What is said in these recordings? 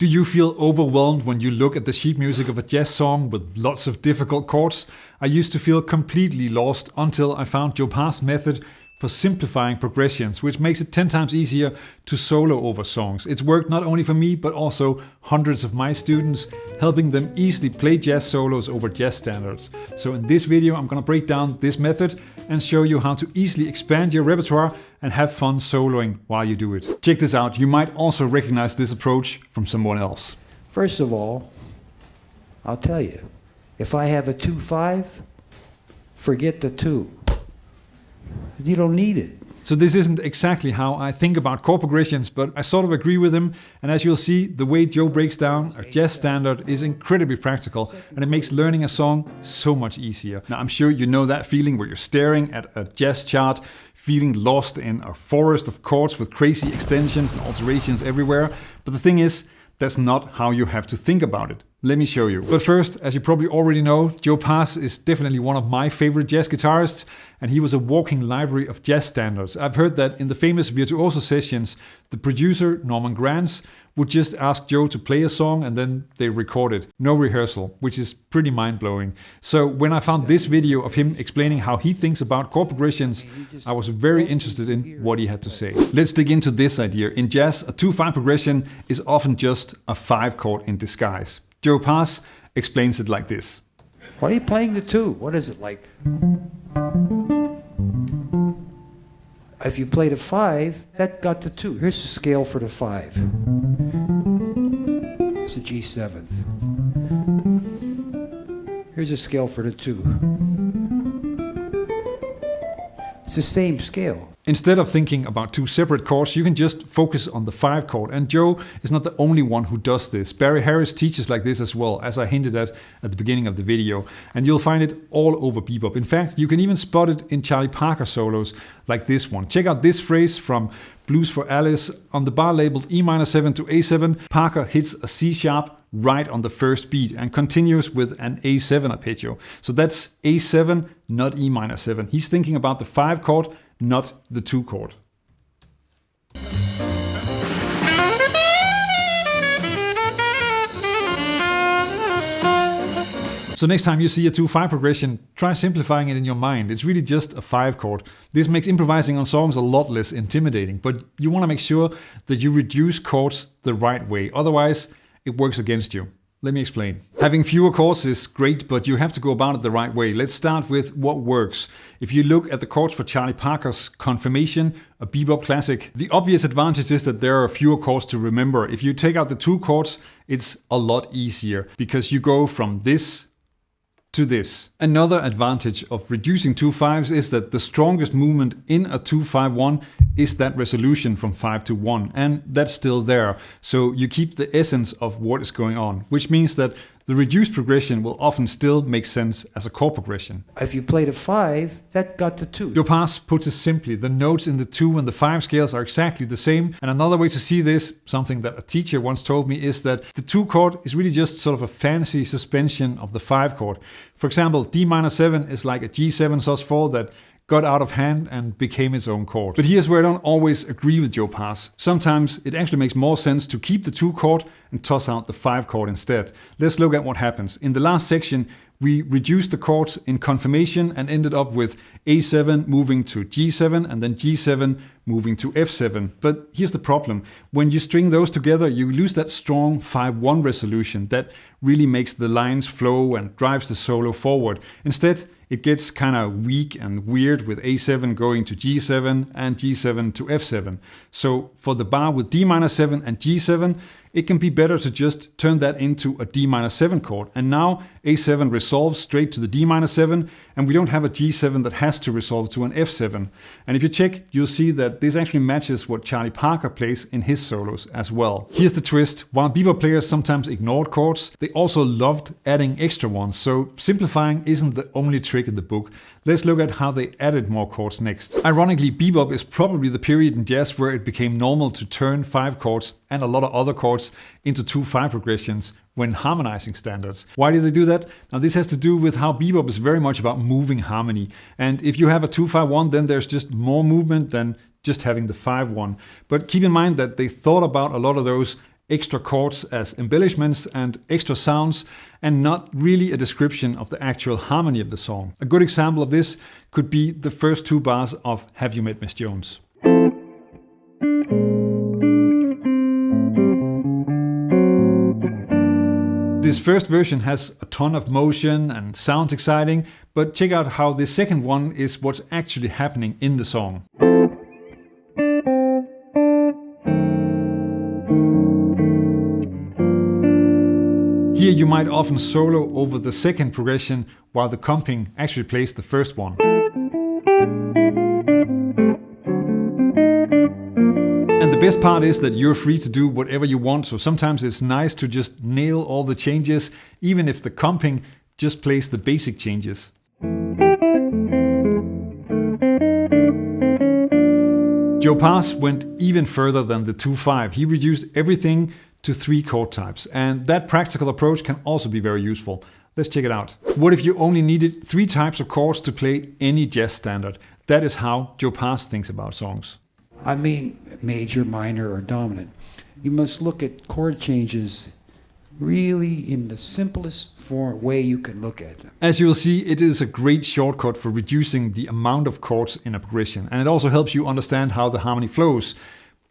Do you feel overwhelmed when you look at the sheet music of a jazz song with lots of difficult chords? I used to feel completely lost until I found Joe Pass' method for simplifying progressions, which makes it 10 times easier to solo over songs. It's worked not only for me, but also hundreds of my students, helping them easily play jazz solos over jazz standards. So in this video, I'm gonna break down this method and show you how to easily expand your repertoire and have fun soloing while you do it. Check this out, you might also recognize this approach from someone else. First of all, I'll tell you, if I have a 2-5, forget the 2. You don't need it. So this isn't exactly how I think about chord progressions, but I sort of agree with him. And as you'll see, the way Joe breaks down a jazz standard is incredibly practical, and it makes learning a song so much easier. Now, I'm sure you know that feeling where you're staring at a jazz chart, feeling lost in a forest of chords with crazy extensions and alterations everywhere. But the thing is, that's not how you have to think about it. Let me show you. But first, as you probably already know, Joe Pass is definitely one of my favorite jazz guitarists, and he was a walking library of jazz standards. I've heard that in the famous Virtuoso sessions, the producer, Norman Granz, would just ask Joe to play a song and then they record it. No rehearsal, which is pretty mind-blowing. So when I found this video of him explaining how he thinks about chord progressions, I was very interested in what he had to say. Let's dig into this idea. In jazz, a 2-5 progression is often just a 5 chord in disguise. Joe Pass explains it like this. Why are you playing the 2? What is it like? If you played a 5, that got the 2. Here's the scale for the 5. It's a G7th. Here's a scale for the 2. It's the same scale. Instead of thinking about 2 separate chords, you can just focus on the 5 chord. And Joe is not the only one who does this. Barry Harris teaches like this as well, as I hinted at the beginning of the video. And you'll find it all over bebop. In fact, you can even spot it in Charlie Parker solos like this one. Check out this phrase from Blues for Alice. On the bar labeled E-7 to A7, Parker hits a C sharp right on the first beat and continues with an A7 arpeggio. So that's A7, not E-7. He's thinking about the 5 chord, not the 2 chord. So next time you see a 2-5 progression, try simplifying it in your mind. It's really just a 5 chord. This makes improvising on songs a lot less intimidating, but you want to make sure that you reduce chords the right way. Otherwise, it works against you. Let me explain. Having fewer chords is great, but you have to go about it the right way. Let's start with what works. If you look at the chords for Charlie Parker's Confirmation, a bebop classic, the obvious advantage is that there are fewer chords to remember. If you take out the 2 chords, it's a lot easier because you go from this to this. Another advantage of reducing 2-5s is that the strongest movement in a 2-5-1 is that resolution from 5 to 1, and that's still there. So you keep the essence of what is going on, which means that the reduced progression will often still make sense as a chord progression. If you played a 5, that got the 2. Joe Pass puts it simply, the notes in the 2 and the 5 scales are exactly the same. And another way to see this, something that a teacher once told me, is that the 2 chord is really just sort of a fancy suspension of the 5 chord. For example, D-7 is like a G7 sus4 that got out of hand and became its own chord. But here's where I don't always agree with Joe Pass. Sometimes it actually makes more sense to keep the 2 chord and toss out the 5 chord instead. Let's look at what happens. In the last section, we reduced the chords in Confirmation and ended up with A7 moving to G7 and then G7 moving to F7. But here's the problem. When you string those together, you lose that strong 5-1 resolution that really makes the lines flow and drives the solo forward. Instead, it gets kind of weak and weird with A7 going to G7 and G7 to F7. So for the bar with D-7 and G7, it can be better to just turn that into a D-7 chord. And now A7 resolves straight to the D-7, and we don't have a G7 that has to resolve to an F7. And if you check, you'll see that this actually matches what Charlie Parker plays in his solos as well. Here's the twist. While bebop players sometimes ignored chords, they also loved adding extra ones. So simplifying isn't the only trick in the book. Let's look at how they added more chords next. Ironically, bebop is probably the period in jazz where it became normal to turn 5 chords and a lot of other chords into 2-5 progressions when harmonizing standards. Why did they do that? Now this has to do with how bebop is very much about moving harmony. And if you have a 2-5-1, then there's just more movement than just having the 5-1. But keep in mind that they thought about a lot of those extra chords as embellishments and extra sounds, and not really a description of the actual harmony of the song. A good example of this could be the first 2 bars of Have You Met Miss Jones. This first version has a ton of motion and sounds exciting, but check out how the second one is what's actually happening in the song. Here you might often solo over the second progression while the comping actually plays the first one. And the best part is that you're free to do whatever you want, so sometimes it's nice to just nail all the changes, even if the comping just plays the basic changes. Joe Pass went even further than the 2/5. He reduced everything to 3 chord types, and that practical approach can also be very useful. Let's check it out. What if you only needed 3 types of chords to play any jazz standard? That is how Joe Pass thinks about songs. I mean, major, minor, or dominant. You must look at chord changes really in the simplest way you can look at them. As you will see, it is a great shortcut for reducing the amount of chords in a progression, and it also helps you understand how the harmony flows,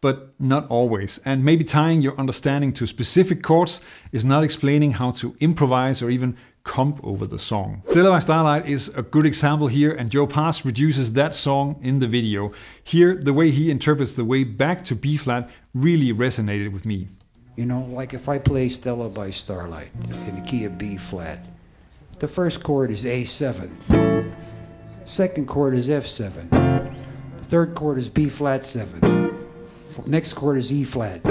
but not always. And maybe tying your understanding to specific chords is not explaining how to improvise or even comp over the song. Stella by Starlight is a good example here, and Joe Pass reduces that song in the video. Here, the way he interprets the way back to B flat really resonated with me. You know, like if I play Stella by Starlight in the key of B flat, the first chord is A7, second chord is F7, third chord is B flat 7, next chord is E flat,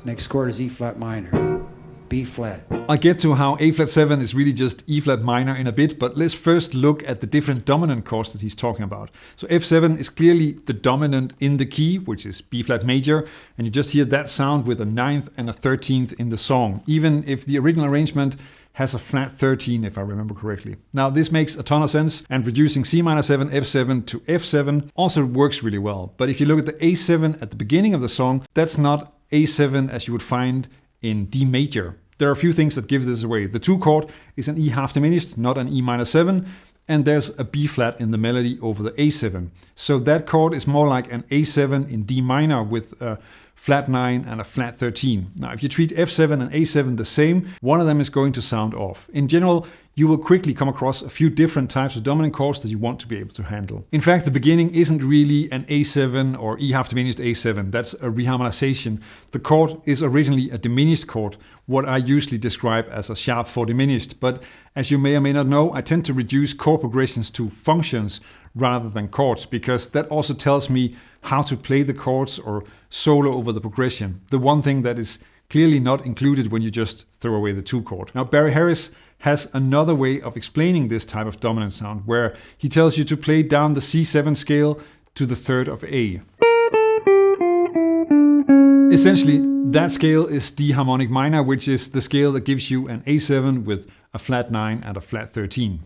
next chord is E flat minor, B flat. I'll get to how A flat 7 is really just E flat minor in a bit, but let's first look at the different dominant chords that he's talking about. So F7 is clearly the dominant in the key, which is B flat major, and you just hear that sound with a 9th and a 13th in the song, even if the original arrangement has a flat 13 if I remember correctly. Now this makes a ton of sense, and reducing C minor 7, F7 to F7 also works really well. But if you look at the A7 at the beginning of the song, that's not A7 as you would find in D major. There are a few things that give this away. The 2 chord is an E half diminished, not an E minor 7, and there's a B flat in the melody over the A7. So that chord is more like an A7 in D minor with a flat 9 and a flat 13. Now if you treat F7 and A7 the same, one of them is going to sound off. In general, you will quickly come across a few different types of dominant chords that you want to be able to handle. In fact, the beginning isn't really an A7 or E half diminished A7. That's a reharmonization. The chord is originally a diminished chord, what I usually describe as a sharp 4 diminished. But as you may or may not know, I tend to reduce chord progressions to functions rather than chords, because that also tells me how to play the chords or solo over the progression. The one thing that is clearly not included when you just throw away the 2 chord. Now Barry Harris has another way of explaining this type of dominant sound, where he tells you to play down the C7 scale to the 3rd of A. Essentially, that scale is D harmonic minor, which is the scale that gives you an A7 with a flat 9 and a flat 13.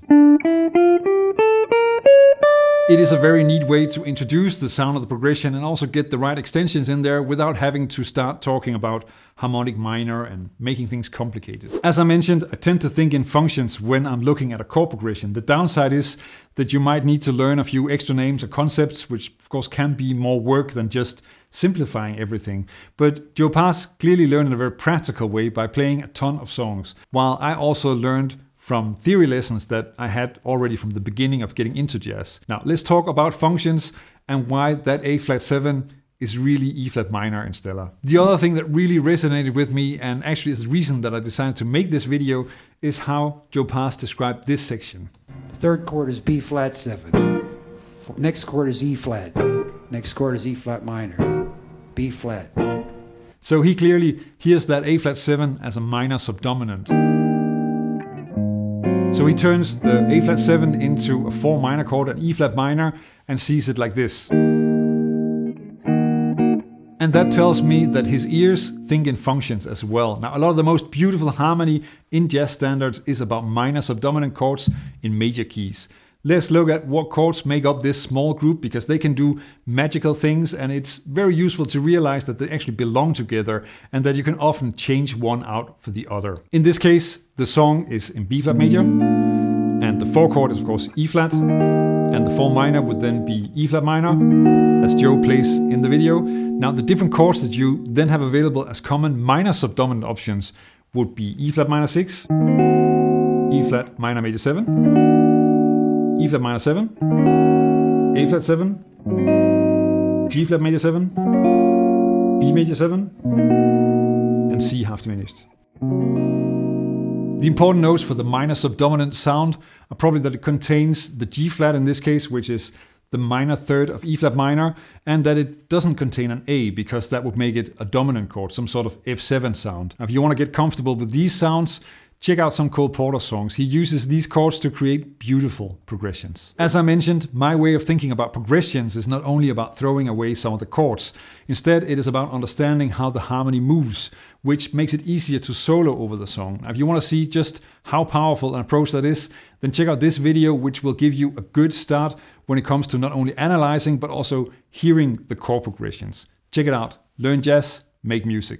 It is a very neat way to introduce the sound of the progression and also get the right extensions in there without having to start talking about harmonic minor and making things complicated. As I mentioned, I tend to think in functions when I'm looking at a chord progression. The downside is that you might need to learn a few extra names or concepts, which of course can be more work than just simplifying everything. But Joe Pass clearly learned in a very practical way by playing a ton of songs, while I also learned from theory lessons that I had already from the beginning of getting into jazz. Now let's talk about functions and why that A flat 7 is really E flat minor in Stella. The other thing that really resonated with me, and actually is the reason that I decided to make this video, is how Joe Pass described this section. Third chord is B flat 7. Next chord is E flat. Next chord is E flat minor. B flat. So he clearly hears that A flat 7 as a minor subdominant. So he turns the A flat 7 into a 4 minor chord, an E flat minor, and sees it like this. And that tells me that his ears think in functions as well. Now, a lot of the most beautiful harmony in jazz standards is about minor subdominant chords in major keys. let's look at what chords make up this small group, because they can do magical things, and it's very useful to realize that they actually belong together and that you can often change one out for the other. In this case, the song is in B flat major, and the 4 chord is of course E flat, and the 4 minor would then be E flat minor, as Joe plays in the video. Now the different chords that you then have available as common minor subdominant options would be E flat minor 6, E flat minor major 7, E flat minor 7, A flat 7, G flat major 7, B major 7, and C half diminished. The important notes for the minor subdominant sound are probably that it contains the G flat in this case, which is the minor third of E flat minor, and that it doesn't contain an A, because that would make it a dominant chord, some sort of F7 sound. Now, if you want to get comfortable with these sounds, check out some Cole Porter songs. He uses these chords to create beautiful progressions. As I mentioned, my way of thinking about progressions is not only about throwing away some of the chords. Instead, it is about understanding how the harmony moves, which makes it easier to solo over the song. If you want to see just how powerful an approach that is, then check out this video, which will give you a good start when it comes to not only analyzing, but also hearing the chord progressions. Check it out. Learn jazz, make music.